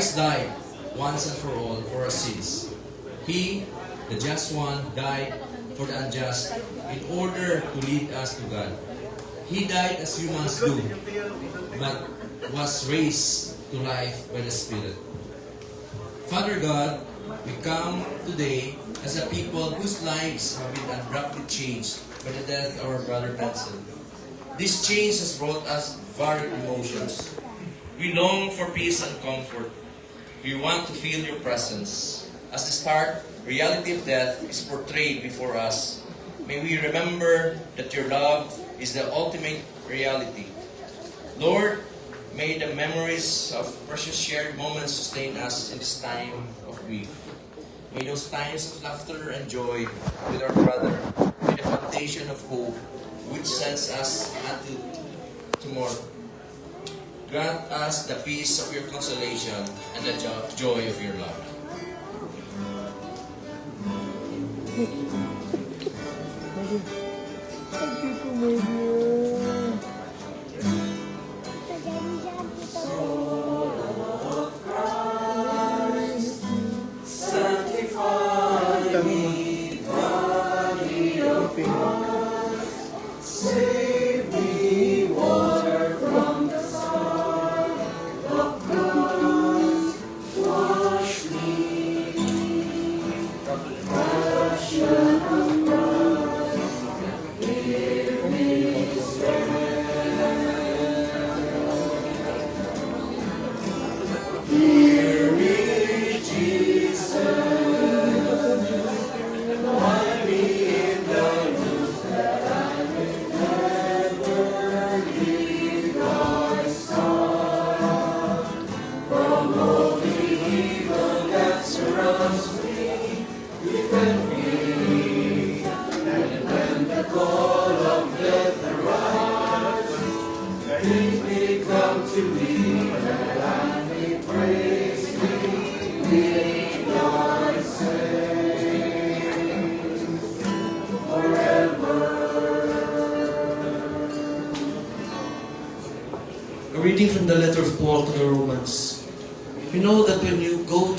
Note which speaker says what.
Speaker 1: Christ died once and for all for our sins. He, the just one, died for the unjust in order to lead us to God. He died as humans do, but was raised to life by the Spirit. Father God, we come today as a people whose lives have been abruptly changed by the death of our brother Benson. This change has brought us varied emotions. We long for peace and comfort. We want to feel your presence. As the stark reality of death is portrayed before us, may we remember that your love is the ultimate reality. Lord, may the memories of precious shared moments sustain us in this time of grief. May those times of laughter and joy with our brother be the foundation of hope which sends us unto tomorrow. Grant us the peace of your consolation and the joy of your love.
Speaker 2: Save me, water from the sun of God, wash me, passion of Christ, give me strength. Hear me, Jesus. Come to me, and me praise me, be your saint forever.
Speaker 3: A reading from the letter of Paul to the Romans. You know that when you go